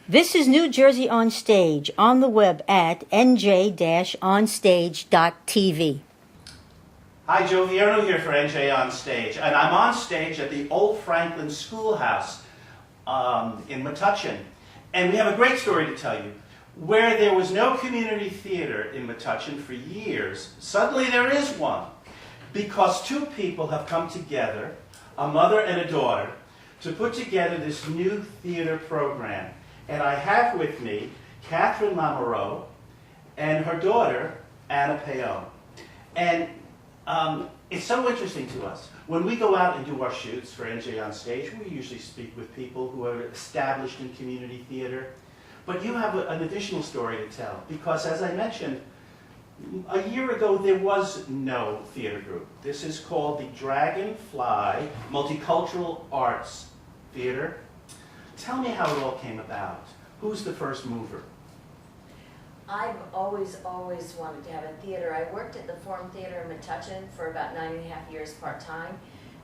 This is New Jersey on Stage, on the web at nj-onstage.tv. Hi, Joe Vierno here for NJ On Stage, and I'm on stage at the Old Franklin Schoolhouse in Metuchen. And we have a great story to tell you. Where there was no community theater in Metuchen for years, suddenly there is one. Because two people have come together, a mother and a daughter, to put together this new theater program. And I have with me Catherine LaMoreaux and her daughter, Anna Paone. And it's so interesting to us. When we go out and do our shoots for NJ On Stage, we usually speak with people who are established in community theater. But you have an additional story to tell, because as I mentioned, a year ago there was no theater group. This is called the Dragonfly Multicultural Arts Theater. Tell me how it all came about. Who's the first mover? I've always wanted to have a theater. I worked at the Forum Theater in Metuchen for about 9.5 years part-time,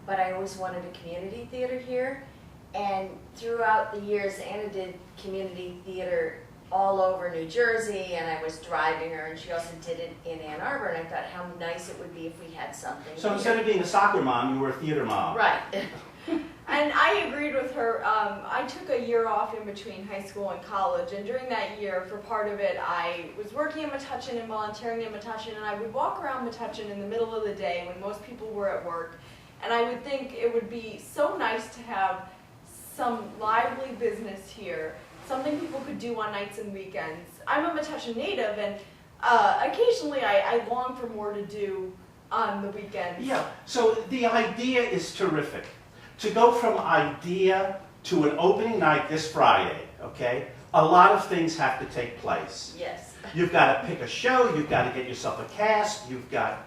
but I always wanted a community theater here. And throughout the years, Anna did community theater all over New Jersey, and I was driving her, and she also did it in Ann Arbor, and I thought how nice it would be if we had something So here. instead of being a soccer mom, you were a theater mom. Right. And I agreed with her. I took a year off in between high school and college, and during that year, for part of it, I was working in Metuchen and volunteering in Metuchen, and I would walk around Metuchen in the middle of the day when most people were at work, and I would think it would be so nice to have some lively business here, something people could do on nights and weekends. I'm a Metuchen native, and occasionally I long for more to do on the weekends. Yeah, so the idea is terrific. To go from idea to an opening night this Friday, okay, a lot of things have to take place. Yes. You've got to pick a show, you've got to get yourself a cast, you have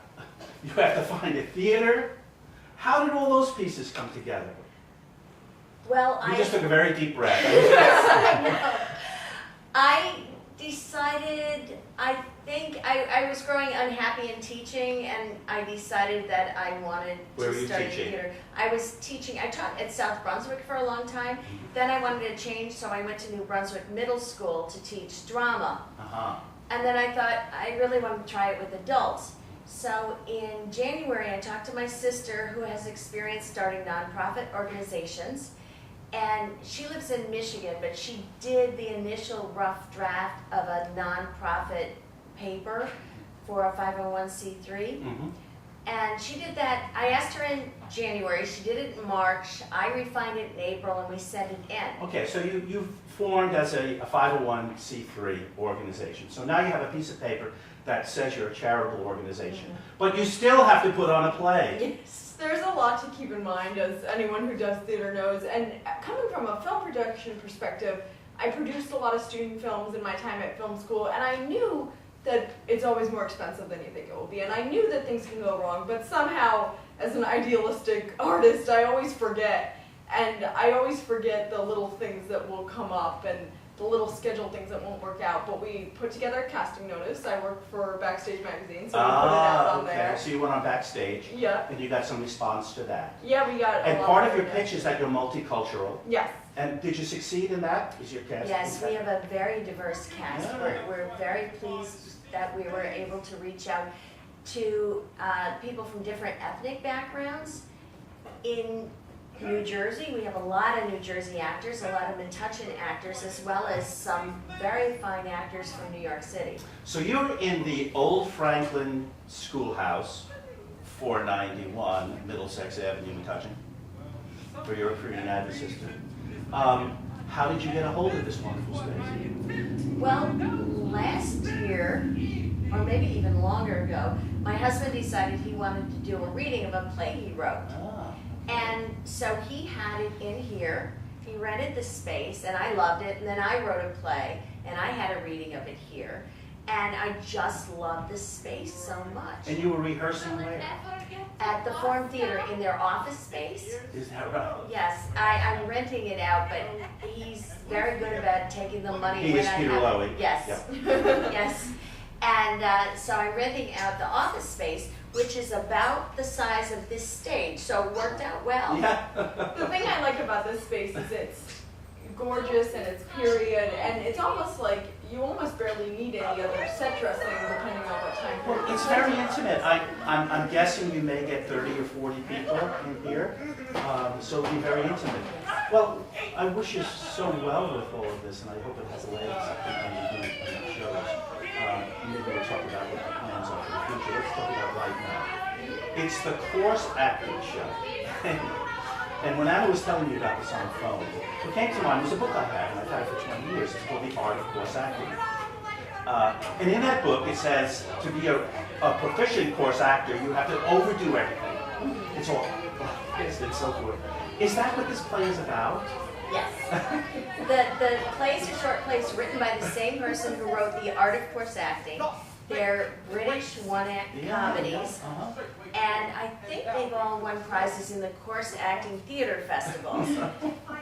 to find a theater. How did all those pieces come together? Well, You just took a very deep breath. I decided, I was growing unhappy in teaching, and I decided that I wanted Where were to you start a teaching? theater. I was teaching, I taught at South Brunswick for a long time. Then I wanted to change, so I went to New Brunswick Middle School to teach drama. Uh-huh. And then I thought, I really want to try it with adults. So in January, I talked to my sister, who has experience starting nonprofit organizations. And she lives in Michigan, but she did the initial rough draft of a nonprofit paper for a 501c3. Mm-hmm. And she did that, I asked her in January, she did it in March, I refined it in April, and we sent it in. Okay, so you've formed as a 501c3 organization. So now you have a piece of paper that says you're a charitable organization. Mm-hmm. But you still have to put on a play. Yes. There's a lot to keep in mind, as anyone who does theater knows, and coming from a film production perspective, I produced a lot of student films in my time at film school, and I knew that it's always more expensive than you think it will be, and I knew that things can go wrong, but somehow, as an idealistic artist, I always forget, and I always forget the little things that will come up, and the little scheduled things that won't work out. But we put together a casting notice. I work for Backstage magazine, so we put it out on there. So you went on Backstage, Yeah. and you got some response to that. Yeah, we got And a lot part of your it. pitch is that you're multicultural. Yes. And did you succeed in that? Is your cast? Yes, we have a very diverse cast. Yeah. We're very pleased that we were able to reach out to people from different ethnic backgrounds. In New Jersey, we have a lot of New Jersey actors, a lot of Metuchen actors, as well as some very fine actors from New York City. So you're in the Old Franklin Schoolhouse, 491 Middlesex Avenue, Metuchen, for your United assistant. How did you get a hold of this wonderful space? Well, last year, or maybe even longer ago, my husband decided he wanted to do a reading of a play he wrote. Ah. And so he had it in here, he rented the space, and I loved it, and then I wrote a play, and I had a reading of it here. And I just love this space so much. And you were rehearsing where? At the Forum Theater in their office space. Is that right? Yes, I'm renting it out, but he's very good about taking the money He when is I Peter have Lowy. Yes, Yep. yes. And so I'm renting out the office space, which is about the size of this stage, so it worked out well. Yeah. The thing I like about this space is it's gorgeous and it's period, and it's almost like you almost barely need any other set dressing depending on what time period. Well, it's very intimate. I'm guessing you may get 30 or 40 people in here, so it'll be very intimate. Well, I wish you so well with all of this, and I hope it has legs and you do enough shows. Maybe we'll talk about what the plans are for the future. Let's talk about right now. It's the course acting show. And when Anna was telling me about this on the phone, what came to mind was a book I had, and I've had it for 20 years. It's called The Art of Course Acting. And in that book, it says to be a proficient course actor, you have to overdo everything. It's all, and so forth. Is that what this play is about? Yes. The plays are short plays written by the same person who wrote The Art of Course Acting. They're British one-act comedies, and I think they've all won prizes in the course acting theater festivals.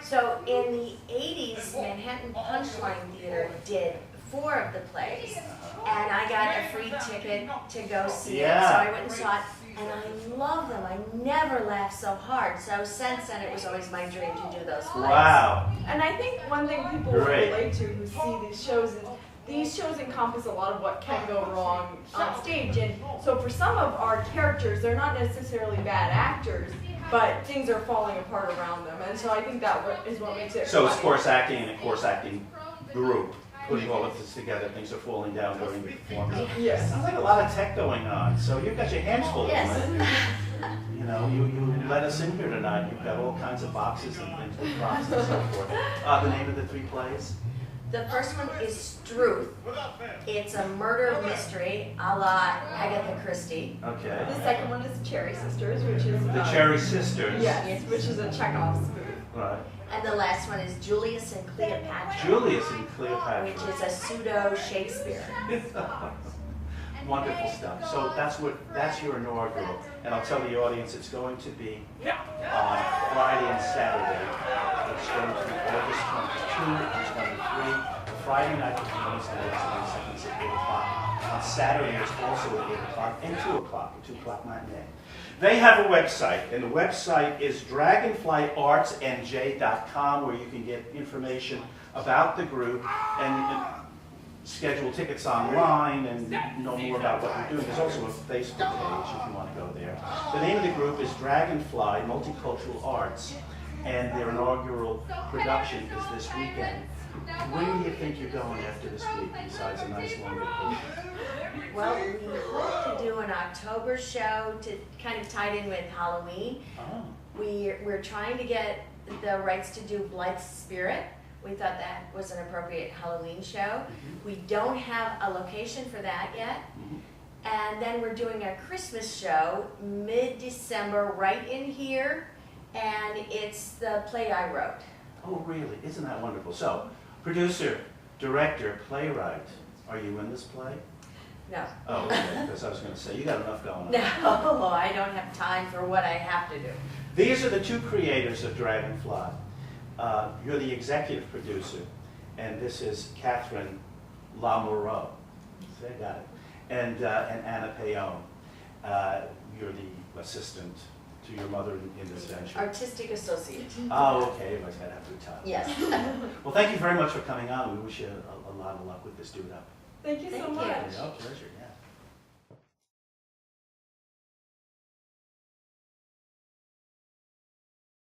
So in the 80s, Manhattan Punchline Theater did 4 of the plays, and I got a free ticket to go see it, so I went and saw it, and I love them. I never laughed so hard, so since then it was always my dream to do those plays. Wow. And I think one thing people relate to who see these shows is these shows encompass a lot of what can go wrong on stage. And so for some of our characters, they're not necessarily bad actors, but things are falling apart around them. And so I think that is what makes it So it's funny. course acting and a course acting group putting all of this together. Things are falling down during the performance. Yes. Sounds like a lot of tech going on. So you've got your hands full. Yes. You know, you let us in here tonight. You've got all kinds of boxes and things with props and so forth. The name of the 3 plays? The first one is Struth. It's a murder mystery a la Agatha Christie. Okay. The second one is Cherry Sisters, which is The Cherry Sisters. Yes, which is a Chekhov spoof. Right. And the last one is Julius and Cleopatra. Julius and Cleopatra. Which is a pseudo Shakespeare. Wonderful stuff. So that's your inaugural, and I'll tell the audience it's going to be on Friday and Saturday. It's going to be August 22 and 23. Friday night performance on August 22nd is at 8 o'clock. On Saturday it's also at 8 o'clock and 2 o'clock, a 2 o'clock matinee. They have a website, and the website is dragonflyartsnj.com, where you can get information about the group and schedule tickets online and know more about what we're doing. There's also a Facebook page if you want to go there. The name of the group is Dragonfly Multicultural Arts, and their inaugural production is this weekend. Where do you think you're going after this week, besides a nice long vacation? Well, we hope to do an October show to kind of tie in with Halloween. Oh. We're trying to get the rights to do Blythe's Spirit. We thought that was an appropriate Halloween show. Mm-hmm. We don't have a location for that yet. Mm-hmm. And then we're doing a Christmas show mid-December right in here, and it's the play I wrote. Oh, really? Isn't that wonderful? So, producer, director, playwright, are you in this play? No. Oh, okay, because I was going to say, you got enough going on. No, I don't have time for what I have to do. These are the 2 creators of Dragonfly. You're the executive producer, and this is Catherine LaMoreaux. See, I got it. And Anna Paone. You're the assistant to your mother in this venture. Artistic associate. Oh, okay. Everybody's got to have their time. Yes. Well, thank you very much for coming on. We wish you a lot of luck with this. Do it up. Thank you so Thank you. much. Oh, pleasure. Yeah.